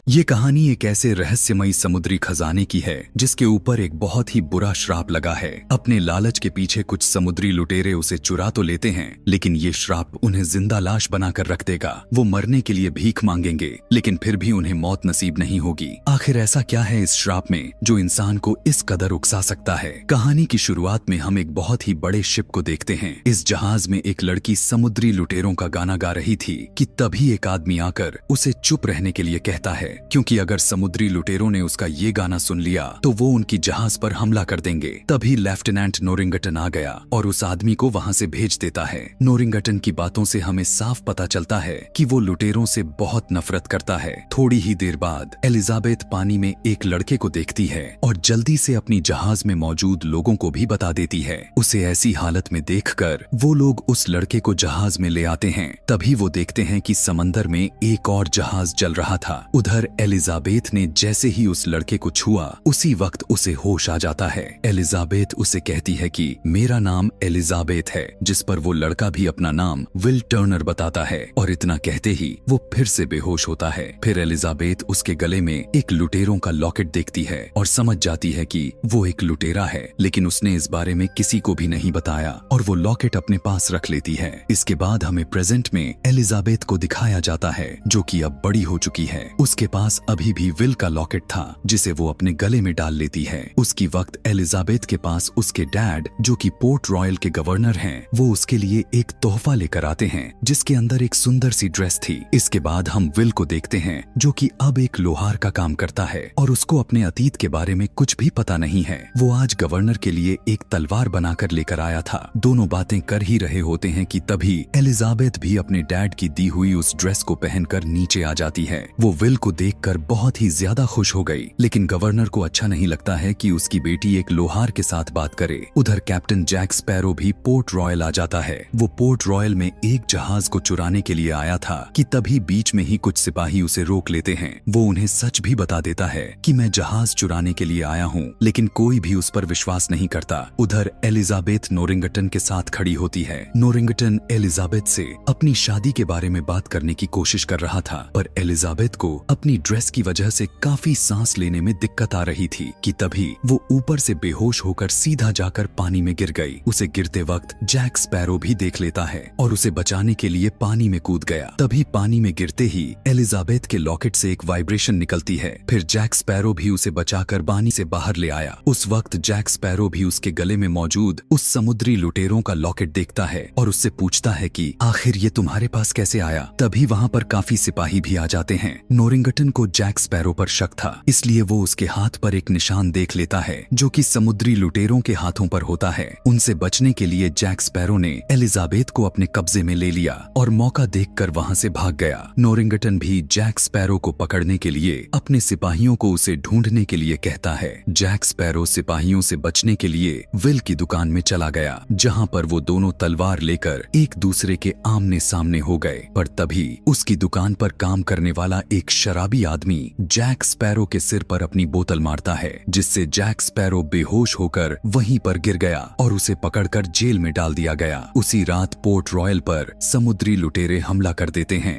ये कहानी एक ऐसे रहस्यमयी समुद्री खजाने की है जिसके ऊपर एक बहुत ही बुरा श्राप लगा है। अपने लालच के पीछे कुछ समुद्री लुटेरे उसे चुरा तो लेते हैं, लेकिन ये श्राप उन्हें जिंदा लाश बनाकर रख देगा। वो मरने के लिए भीख मांगेंगे, लेकिन फिर भी उन्हें मौत नसीब नहीं होगी। आखिर ऐसा क्या है इस श्राप में जो इंसान को इस कदर उकसा सकता है? कहानी की शुरुआत में हम एक बहुत ही बड़े शिप को देखते हैं। इस जहाज में एक लड़की समुद्री लुटेरों का गाना गा रही थी कि तभी एक आदमी आकर उसे चुप रहने के लिए कहता है, क्योंकि अगर समुद्री लुटेरों ने उसका ये गाना सुन लिया तो वो उनकी जहाज पर हमला कर देंगे। तभी लेफ्टिनेंट नोरिंगटन आ गया और उस आदमी को वहां से भेज देता है। नोरिंगटन की बातों से हमें साफ पता चलता है कि वो लुटेरों से बहुत नफरत करता है। थोड़ी ही देर बाद एलिजाबेथ पानी में एक लड़के को देखती है और जल्दी से अपनी जहाज में मौजूद लोगों को भी बता देती है। उसे ऐसी हालत में देखकर वो लोग उस लड़के को जहाज में ले आते हैं। तभी वो देखते हैं कि समंदर में एक और जहाज चल रहा था। उधर एलिजाबेथ ने जैसे ही उस लड़के को छुआ उसी वक्त उसे होश आ जाता है। एलिजाबेथ उसे कहती है कि मेरा नाम एलिजाबेथ है, जिस पर वो लड़का भी अपना नाम विल टर्नर बताता है और इतना कहते ही वो फिर से बेहोश होता है। फिर एलिजाबेथ उसके गले में एक लुटेरों का लॉकेट देखती है और समझ जाती है कि वो एक लुटेरा है, लेकिन उसने इस बारे में किसी को भी नहीं बताया और वो लॉकेट अपने पास रख लेती है। इसके बाद हमें प्रेजेंट में एलिजाबेथ को दिखाया जाता है, जो कि अब बड़ी हो चुकी है। उसके पास अभी भी विल का लॉकेट था जिसे वो अपने गले में डाल लेती है। उसकी वक्त एलिजाबेथ के पास उसके डैड, जो कि पोर्ट रॉयल के गवर्नर हैं, वो उसके लिए एक तोहफा लेकर आते हैं जिसके अंदर एक सुंदर सी ड्रेस थी। इसके बाद हम विल को देखते हैं, जो कि अब एक लोहार का काम करता है और उसको अपने अतीत के बारे में कुछ भी पता नहीं है। वो आज गवर्नर के लिए एक तलवार बनाकर लेकर आया था। दोनों बातें कर ही रहे होते हैं कि तभी एलिजाबेथ भी अपने डैड की दी हुई उस ड्रेस को पहनकर नीचे आ जाती है। वो विल को देखकर बहुत ही ज्यादा खुश हो गई, लेकिन गवर्नर को अच्छा नहीं लगता है कि उसकी बेटी एक लोहार के साथ बात करे। उधर कैप्टन जैक स्पैरो भी पोर्ट रॉयल आ जाता है। वो पोर्ट रॉयल में एक जहाज को चुराने के लिए आया था कि तभी बीच में ही कुछ सिपाही उसे रोक लेते हैं। वो उन्हें सच भी बता देता है कि मैं जहाज चुराने के लिए आया हूँ, लेकिन कोई भी उस पर विश्वास नहीं करता। उधर एलिजाबेथ नोरिंगटन के साथ खड़ी होती है। नोरिंगटन एलिजाबेथ से अपनी शादी के बारे में बात करने की कोशिश कर रहा था, पर एलिजाबेथ को अपनी ड्रेस की वजह से काफी सांस लेने में दिक्कत आ रही थी कि तभी वो ऊपर से बेहोश होकर सीधा जाकर पानी में गिर गई। उसे गिरते वक्त जैक स्पैरो भी देख लेता है और उसे बचाने के लिए पानी में कूद गया। तभी पानी में गिरते ही एलिजाबेथ के लॉकेट से एक वाइब्रेशन निकलती है। फिर जैक स्पैरो भी उसे बचाकर पानी से बाहर ले आया। उस वक्त जैक स्पैरो भी उसके गले में मौजूद उस समुद्री लुटेरों का लॉकेट देखता है और उससे पूछता है कि आखिर ये तुम्हारे पास कैसे आया। तभी वहाँ पर काफी सिपाही भी आ जाते हैं। नोरिंगटन को जैक स्पैरो पर शक था, इसलिए वो उसके हाथ पर एक निशान देख लेता है जो कि समुद्री लुटेरों के हाथों पर होता है। उनसे बचने के लिए जैक स्पैरो ने एलिजाबेथ को अपने कब्जे में ले लिया और मौका देखकर वहां से भाग गया। नोरिंगटन भी जैक स्पैरो को पकड़ने के लिए अपने सिपाहियों को उसे ढूंढने के लिए कहता है। जैक स्पैरो सिपाहियों से बचने के लिए विल की दुकान में चला गया, जहां पर वो दोनों तलवार लेकर एक दूसरे के आमने सामने हो गए। पर तभी उसकी दुकान पर काम करने वाला एक शराबी आदमी जैक स्पैरो के सिर पर अपनी बोतल मारता है, जिससे जैक स्पैरो बेहोश होकर वहीं पर गिर गया और उसे पकड़कर जेल में डाल दिया गया। उसी रात पोर्ट रॉयल पर समुद्री लुटेरे हमला कर देते हैं।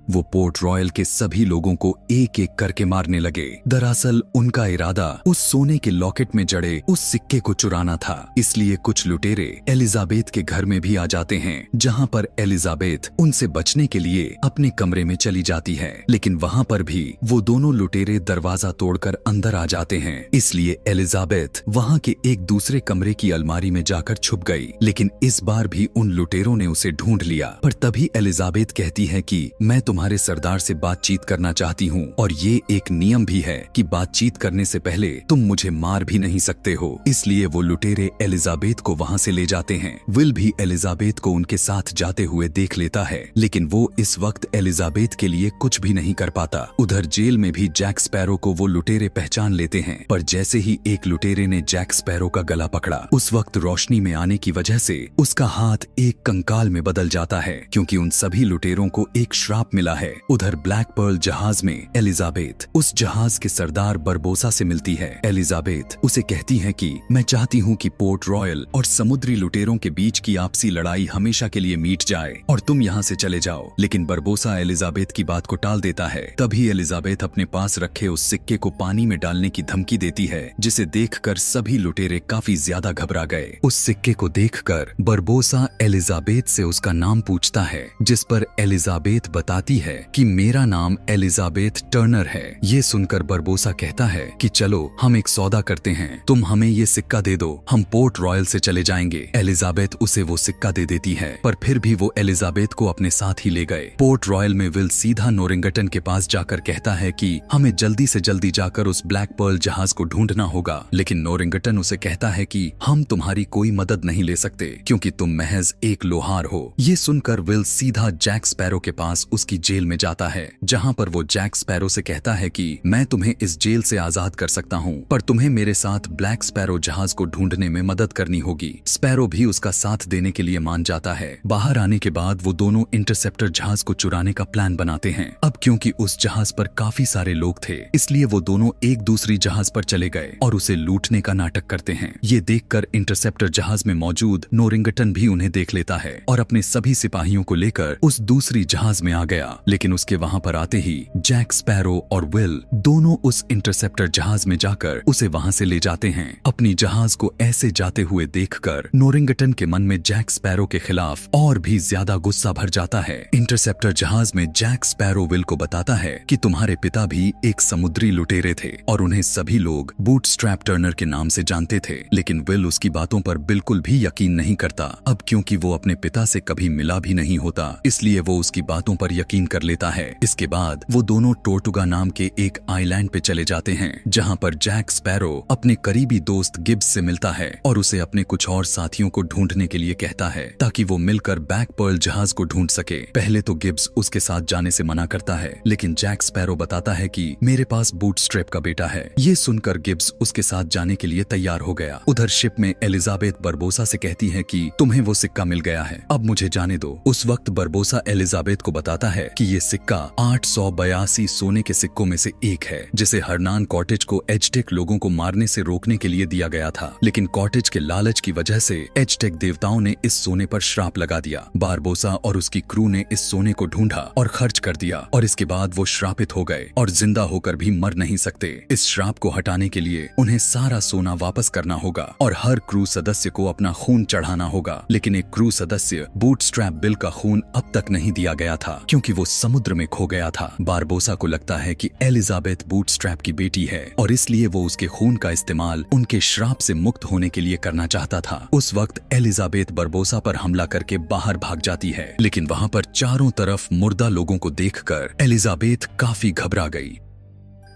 वो पोर्ट रॉयल के सभी लोगों को एक एक करके मारने लगे। दरअसल उनका इरादा उस सोने के लॉकेट में जड़े उस सिक्के को चुराना था। इसलिए कुछ लुटेरे एलिजाबेथ के घर में भी आ जाते हैं, जहां पर एलिजाबेथ उनसे बचने के लिए अपने कमरे में चली जाती है, लेकिन वहां पर भी वो दोनों लुटेरे दरवाजा तोड़कर अंदर आ जाते हैं। इसलिए एलिजाबेथ वहां के एक दूसरे कमरे की अलमारी में जाकर छुप गई, लेकिन इस बार भी उन लुटेरों ने उसे ढूंढ लिया। पर तभी एलिजाबेथ कहती है कि मैं तुम्हारे सरदार से बातचीत करना चाहती हूँ और ये एक नियम भी है कि बातचीत करने से पहले तुम मुझे मार भी नहीं सकते हो। इसलिए वो लुटेरे एलिजाबेथ को वहाँ से ले जाते हैं। विल भी एलिजाबेथ को उनके साथ जाते हुए देख लेता है, लेकिन वो इस वक्त एलिजाबेथ के लिए कुछ भी नहीं कर पाता। उधर जेल में भी जैक स्पैरो को वो लुटेरे पहचान लेते हैं, पर जैसे ही एक लुटेरे ने जैक स्पैरो का गला पकड़ा, उस वक्त रोशनी में आने की वजह से उसका हाथ एक कंकाल में बदल जाता है, क्योंकि उन सभी लुटेरों को एक श्राप मिला मिला है। उधर ब्लैक पर्ल जहाज में एलिजाबेथ उस जहाज के सरदार बरबोसा से मिलती है। एलिजाबेथ उसे कहती है कि मैं चाहती हूँ कि पोर्ट रॉयल और समुद्री लुटेरों के बीच की आपसी लड़ाई हमेशा के लिए मिट जाए और तुम यहाँ से चले जाओ। लेकिन बरबोसा एलिजाबेथ की बात को टाल देता है। तभी एलिजाबेथ अपने पास रखे उस सिक्के को पानी में डालने की धमकी देती है, जिसे देखकर सभी लुटेरे काफी ज्यादा घबरा गए। उस सिक्के को देखकर बरबोसा एलिजाबेथ से उसका नाम पूछता है, जिस पर एलिजाबेथ बताती है कि मेरा नाम एलिजाबेथ टर्नर है। ये सुनकर बरबोसा कहता है कि चलो हम एक सौदा करते हैं, तुम हमें ये सिक्का दे दो, हम पोर्ट रॉयल से चले जाएंगे। एलिजाबेथ उसे वो सिक्का दे देती है, पर फिर भी वो एलिजाबेथ को अपने साथ ही ले गए। पोर्ट रॉयल में विल सीधा नोरिंगटन के पास जाकर कहता है कि हमें जल्दी से जल्दी जाकर उस ब्लैक पर्ल जहाज को ढूंढना होगा, लेकिन नोरिंगटन उसे कहता है कि हम तुम्हारी कोई मदद नहीं ले सकते क्योंकि तुम महज एक लोहार हो। ये सुनकर विल सीधा जैक स्पैरो के पास उसकी जेल में जाता है, जहाँ पर वो जैक स्पैरो से कहता है कि मैं तुम्हें इस जेल से आजाद कर सकता हूँ, पर तुम्हें मेरे साथ ब्लैक स्पैरो जहाज को ढूंढने में मदद करनी होगी। स्पैरो भी उसका साथ देने के लिए मान जाता है। बाहर आने के बाद वो दोनों इंटरसेप्टर जहाज को चुराने का प्लान बनाते हैं। अब क्योंकि उस जहाज पर काफी सारे लोग थे, इसलिए वो दोनों एक दूसरी जहाज पर चले गए और उसे लूटने का नाटक करते हैं। ये देखकर इंटरसेप्टर जहाज में मौजूद नोरिंगटन भी उन्हें देख लेता है और अपने सभी सिपाहियों को लेकर उस दूसरी जहाज में आ गया। लेकिन उसके वहां पर आते ही जैक स्पैरो और विल दोनों उस इंटरसेप्टर जहाज में जाकर उसे वहां से ले जाते हैं। अपनी जहाज को ऐसे जाते हुए देखकर नोरिंगटन के मन में जैक स्पैरो के खिलाफ और भी ज्यादा गुस्सा भर जाता है। इंटरसेप्टर जहाज में जैक स्पैरो विल को बताता है कि तुम्हारे पिता भी एक समुद्री लुटेरे थे और उन्हें सभी लोग बूटस्ट्रैप टर्नर के नाम से जानते थे। लेकिन विल उसकी बातों पर बिल्कुल भी यकीन नहीं करता। अब क्योंकि वो अपने पिता से कभी मिला भी नहीं होता, इसलिए वो उसकी बातों पर यकीन कर लेता है। इसके बाद वो दोनों टोर्टुगा नाम के एक आइलैंड पे चले जाते हैं, जहाँ पर जैक स्पैरो अपने करीबी दोस्त गिब्स से मिलता है और उसे अपने कुछ और साथियों को ढूंढने के लिए कहता है, ताकि वो मिलकर ब्लैक पर्ल जहाज को ढूंढ सके। पहले तो गिब्स उसके साथ जाने से मना करता है, लेकिन जैक स्पैरो बताता है कि मेरे पास बूटस्ट्रैप का बेटा है। ये सुनकर गिब्स उसके साथ जाने के लिए तैयार हो गया। उधर शिप में एलिजाबेथ बरबोसा से कहती है कि तुम्हें वो सिक्का मिल गया है, अब मुझे जाने दो। उस वक्त बरबोसा एलिजाबेथ को बताता है कि ये सिक्का 882 सोने के सिक्कों में से एक है, जिसे हरनान कॉटेज को एजटेक लोगों को मारने से रोकने के लिए दिया गया था। लेकिन कॉटेज के लालच की वजह से एजटेक देवताओं ने इस सोने पर श्राप लगा दिया। बारबोसा और उसकी क्रू ने इस सोने को ढूंढा और खर्च कर दिया, और इसके बाद वो श्रापित हो गए और जिंदा होकर भी मर नहीं सकते। इस श्राप को हटाने के लिए उन्हें सारा सोना वापस करना होगा और हर क्रू सदस्य को अपना खून चढ़ाना होगा। लेकिन एक क्रू सदस्य बूटस्ट्रैप बिल का खून अब तक नहीं दिया गया था, क्योंकि वो समुद्र में खो गया था। बारबोसा को लगता है कि एलिजाबेथ बूटस्ट्रैप की बेटी है और इसलिए वो उसके खून का इस्तेमाल उनके श्राप से मुक्त होने के लिए करना चाहता था। उस वक्त एलिजाबेथ बरबोसा पर हमला करके बाहर भाग जाती है, लेकिन वहां पर चारों तरफ मुर्दा लोगों को देखकर एलिजाबेथ काफी घबरा गई।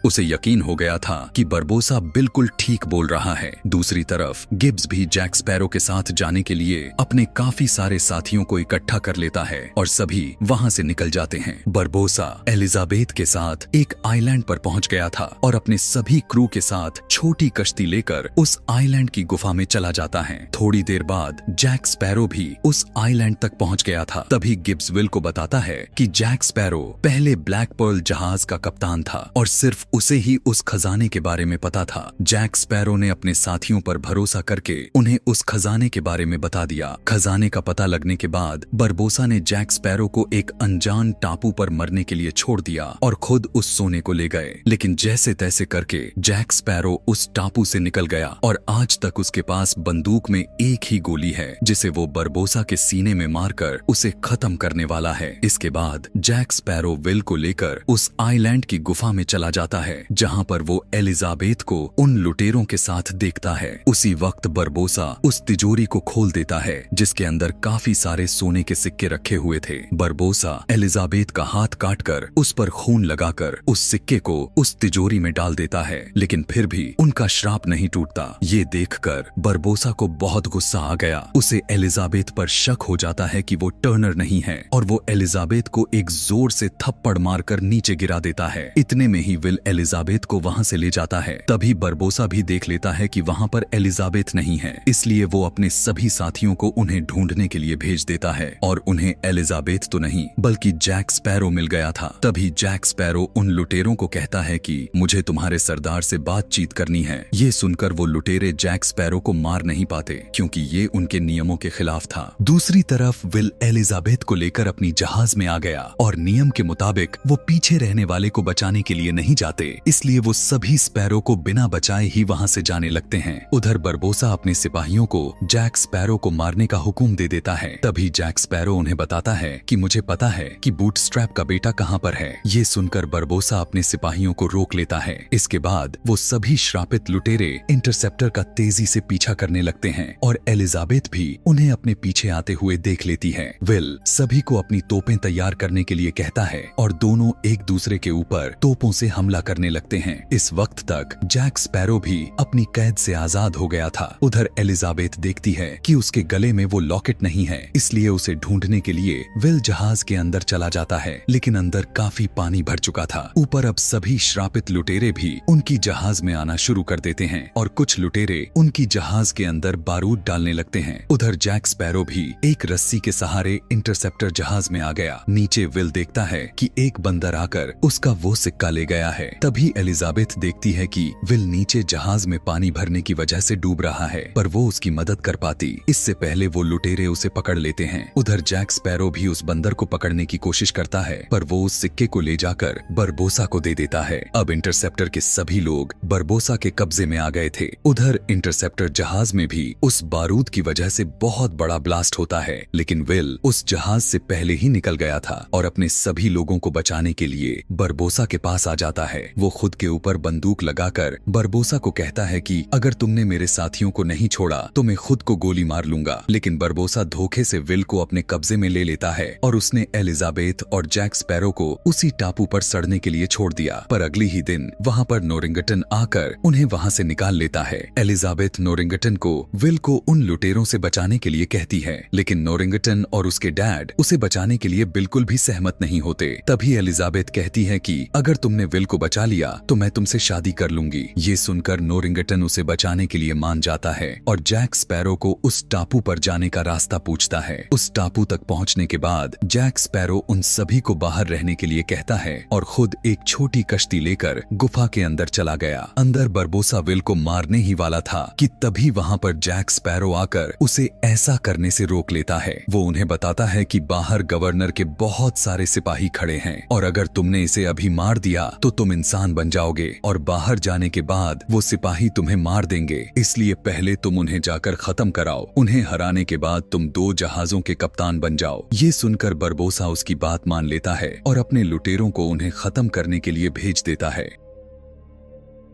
उसे यकीन हो गया था कि बरबोसा बिल्कुल ठीक बोल रहा है। दूसरी तरफ गिब्स भी जैक स्पैरो के साथ जाने के लिए अपने काफी सारे साथियों को इकट्ठा कर लेता है और सभी वहां से निकल जाते हैं। बरबोसा एलिजाबेथ के साथ एक आइलैंड पर पहुंच गया था और अपने सभी क्रू के साथ छोटी कश्ती लेकर उस आइलैंड की गुफा में चला जाता है। थोड़ी देर बाद जैक स्पैरो भी उस आइलैंड तक पहुंच गया था। तभी गिब्स विल को बताता है कि जैक स्पैरो पहले ब्लैक पर्ल जहाज का कप्तान था और सिर्फ उसे ही उस खजाने के बारे में पता था। जैक स्पैरो ने अपने साथियों पर भरोसा करके उन्हें उस खजाने के बारे में बता दिया। खजाने का पता लगने के बाद बरबोसा ने जैक स्पैरो को एक अनजान टापू पर मरने के लिए छोड़ दिया और खुद उस सोने को ले गए। लेकिन जैसे तैसे करके जैक स्पैरो उस टापू से निकल गया और आज तक उसके पास बंदूक में एक ही गोली है, जिसे वो बरबोसा के सीने में मारकर उसे खत्म करने वाला है। इसके बाद जैक स्पैरो विल को लेकर उस आइलैंड की गुफा में चला जाता है, जहां पर वो एलिजाबेथ को उन लुटेरों के साथ देखता है। उसी वक्त बरबोसा उस तिजोरी को खोल देता है, जिसके अंदर काफी सारे सोने के सिक्के रखे हुए थे। बरबोसा एलिजाबेथ का हाथ काटकर उस पर खून लगाकर उस सिक्के को उस तिजोरी में डाल देता है, लेकिन फिर भी उनका श्राप नहीं टूटता। ये देखकर बरबोसा को बहुत गुस्सा आ गया। उसे एलिजाबेथ पर शक हो जाता है कि वो टर्नर नहीं है और वो एलिजाबेथ को एक जोर से थप्पड़ मारकर नीचे गिरा देता है। इतने में ही विल एलिजाबेथ को वहां से ले जाता है। तभी बरबोसा भी देख लेता है कि वहां पर एलिजाबेथ नहीं है, इसलिए वो अपने सभी साथियों को उन्हें ढूंढने के लिए भेज देता है और उन्हें एलिजाबेथ तो नहीं बल्कि जैक स्पैरो मिल गया था। तभी जैक स्पैरो उन लुटेरों को कहता है कि मुझे तुम्हारे सरदार से बातचीत करनी है। ये सुनकर वो लुटेरे जैक स्पैरो को मार नहीं पाते क्योंकि ये उनके नियमों के खिलाफ था। दूसरी तरफ विल एलिजाबेथ को लेकर अपनी जहाज में आ गया और नियम के मुताबिक वो पीछे रहने वाले को बचाने के लिए नहीं जाते, इसलिए वो सभी स्पैरो को बिना बचाए ही वहां से जाने लगते हैं। उधर बरबोसा अपने सिपाहियों को जैक स्पैरो को मारने का हुक्म दे देता है। तभी जैक स्पैरो उन्हें बताता है कि मुझे पता है कि बूटस्ट्रैप का बेटा कहां पर है। ये सुनकर बरबोसा अपने सिपाहियों को रोक लेता है। इसके बाद वो सभी श्रापित लुटेरे इंटरसेप्टर का तेजी से पीछा करने लगते हैं और एलिजाबेथ भी उन्हें अपने पीछे आते हुए देख लेती है। विल सभी को अपनी तोपें तैयार करने के लिए कहता है और दोनों एक दूसरे के ऊपर तोपों से हमला करने लगते हैं। इस वक्त तक जैक स्पैरो भी अपनी कैद से आजाद हो गया था। उधर एलिजाबेथ देखती है कि उसके गले में वो लॉकेट नहीं है, इसलिए उसे ढूंढने के लिए विल जहाज के अंदर चला जाता है, लेकिन अंदर काफी पानी भर चुका था। ऊपर अब सभी श्रापित लुटेरे भी उनकी जहाज में आना शुरू कर देते हैं और कुछ लुटेरे उनकी जहाज के अंदर बारूद डालने लगते हैं। उधर जैक स्पैरो भी एक रस्सी के सहारे इंटरसेप्टर जहाज में आ गया। नीचे विल देखता है कि एक बंदर आकर उसका वो सिक्का ले गया है। तभी एलिजाबेथ देखती है कि विल नीचे जहाज में पानी भरने की वजह से डूब रहा है, पर वो उसकी मदद कर पाती। इससे पहले वो लुटेरे उसे पकड़ लेते हैं। उधर जैक स्पैरो भी उस बंदर को पकड़ने की कोशिश करता है, पर वो उस सिक्के को ले जाकर बरबोसा को दे देता है। अब इंटरसेप्टर के सभी लोग बरबोसा के कब्जे में आ गए थे। उधर इंटरसेप्टर जहाज में भी उस बारूद की वजह से बहुत बड़ा ब्लास्ट होता है, लेकिन विल उस जहाज से पहले ही निकल गया था और अपने सभी लोगों को बचाने के लिए बरबोसा के पास आ जाता है। वो खुद के ऊपर बंदूक लगाकर बरबोसा को कहता है कि अगर तुमने मेरे साथियों को नहीं छोड़ा तो मैं खुद को गोली मार लूंगा, लेकिन बरबोसा धोखे से विल को अपने कब्जे में ले लेता है और उसने एलिजाबेथ और जैक स्पैरो को उसी टापू पर सड़ने के लिए छोड़ दिया। पर अगले ही दिन वहाँ पर नोरिंगटन आकर उन्हें वहाँ से निकाल लेता है। एलिजाबेथ नोरिंगटन को विल को उन लुटेरों से बचाने के लिए कहती है, लेकिन नोरिंगटन और उसके डैड उसे बचाने के लिए बिल्कुल भी सहमत नहीं होते। तभी एलिजाबेथ कहती है कि अगर तुमने विल को बचा लिया तो मैं तुमसे शादी कर लूंगी। ये सुनकर नोरिंगटन उसे बचाने के लिए मान जाता है और जैक स्पैरो को उस टापू पर जाने का रास्ता पूछता है। उस टापू तक पहुंचने के बाद जैक स्पैरो उन सभी को बाहर रहने के लिए कहता है और खुद एक छोटी कश्ती लेकर गुफा के अंदर चला गया। अंदर बरबोसा विल को मारने ही वाला था कि तभी वहाँ पर जैक स्पैरो आकर उसे ऐसा करने से रोक लेता है। वो उन्हें बताता है कि बाहर गवर्नर के बहुत सारे सिपाही खड़े हैं और अगर तुमने इसे अभी मार दिया तो तुम इंसान बन जाओगे और बाहर जाने के बाद वो सिपाही तुम्हें मार देंगे, इसलिए पहले तुम उन्हें जाकर खत्म कराओ। उन्हें हराने के बाद तुम 2 जहाजों के कप्तान बन जाओ। ये सुनकर बरबोसा उसकी बात मान लेता है और अपने लुटेरों को उन्हें खत्म करने के लिए भेज देता है।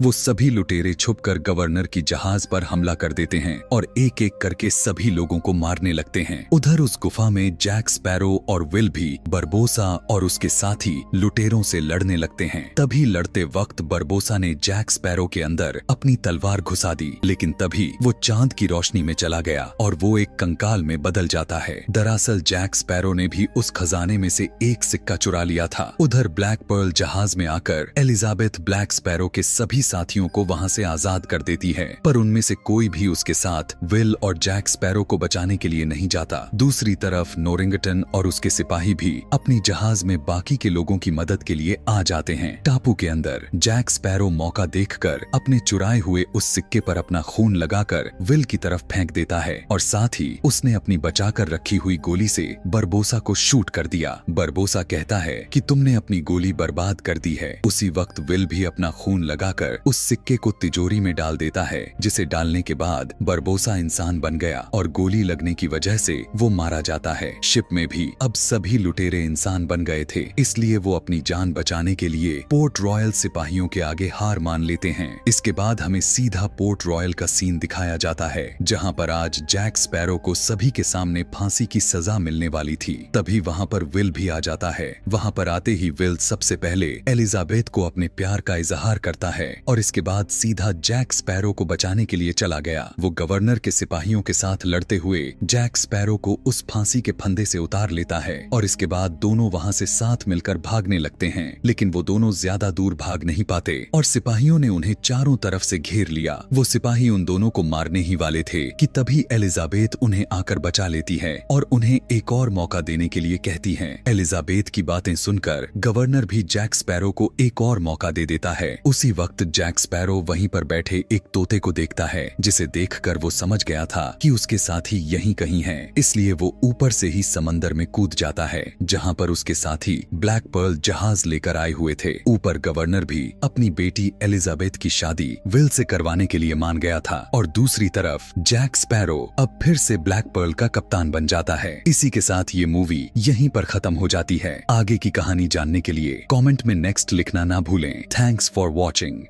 वो सभी लुटेरे छुपकर गवर्नर की जहाज पर हमला कर देते हैं और एक एक करके सभी लोगों को मारने लगते हैं। उधर उस गुफा में जैक स्पैरो और विल भी बरबोसा और उसके साथी लुटेरों से लड़ने लगते हैं। तभी लड़ते वक्त बरबोसा ने जैक स्पैरो के अंदर अपनी तलवार घुसा दी, लेकिन तभी वो चांद की रोशनी में चला गया और वो एक कंकाल में बदल जाता है। दरअसल जैक स्पैरो ने भी उस खजाने में से एक सिक्का चुरा लिया था। उधर ब्लैक पर्ल जहाज में आकर एलिजाबेथ ब्लैक स्पैरो के सभी साथियों को वहां से आजाद कर देती है, पर उनमें से कोई भी उसके साथ विल और जैक स्पैरो को बचाने के लिए नहीं जाता। दूसरी तरफ नोरिंगटन और उसके सिपाही भी अपनी जहाज में बाकी के लोगों की मदद के लिए आ जाते हैं। टापू के अंदर जैक स्पैरो मौका देखकर अपने चुराए हुए उस सिक्के पर अपना खून लगाकर विल की तरफ फेंक देता है और साथ ही उसने अपनी बचाकर रखी हुई गोली से बरबोसा को शूट कर दिया। बरबोसा कहता है कि तुमने अपनी गोली बर्बाद कर दी है। उसी वक्त विल भी अपना खून लगाकर उस सिक्के को तिजोरी में डाल देता है, जिसे डालने के बाद बरबोसा इंसान बन गया और गोली लगने की वजह से वो मारा जाता है। शिप में भी अब सभी लुटेरे इंसान बन गए थे, इसलिए वो अपनी जान बचाने के लिए पोर्ट रॉयल सिपाहियों के आगे हार मान लेते हैं। इसके बाद हमें सीधा पोर्ट रॉयल का सीन दिखाया जाता है, जहाँ पर आज जैक स्पैरो को सभी के सामने फांसी की सजा मिलने वाली थी। तभी वहाँ पर विल भी आ जाता है। वहाँ पर आते ही विल सबसे पहले एलिजाबेथ को अपने प्यार का इजहार करता है और इसके बाद सीधा जैक स्पैरो को बचाने के लिए चला गया। वो गवर्नर के सिपाहियों के साथ लड़ते हुए जैक स्पैरो को उस फांसी के फंदे से उतार लेता है और इसके बाद दोनों वहां से साथ मिलकर भागने लगते हैं। लेकिन वो दोनों ज्यादा दूर भाग नहीं पाते और सिपाहियों ने उन्हें चारों तरफ से घेर लिया। वो सिपाही उन दोनों को मारने ही वाले थे कि तभी एलिजाबेथ उन्हें आकर बचा लेती है और उन्हें एक और मौका देने के लिए कहती है। एलिजाबेथ की बातें सुनकर गवर्नर भी जैक स्पैरो को एक और मौका दे देता है। उसी वक्त जैक स्पैरो वहीं पर बैठे एक तोते को देखता है, जिसे देखकर वो समझ गया था कि उसके साथी यहीं कहीं हैं। इसलिए वो ऊपर से ही समंदर में कूद जाता है, जहां पर उसके साथी ब्लैक पर्ल जहाज लेकर आए हुए थे। ऊपर गवर्नर भी अपनी बेटी एलिजाबेथ की शादी विल से करवाने के लिए मान गया था और दूसरी तरफ जैक स्पैरो अब फिर से ब्लैक पर्ल का कप्तान बन जाता है। इसी के साथ ये मूवी यहीं पर खत्म हो जाती है। आगे की कहानी जानने के लिए कमेंट में नेक्स्ट लिखना ना भूलें। Thanks for watching.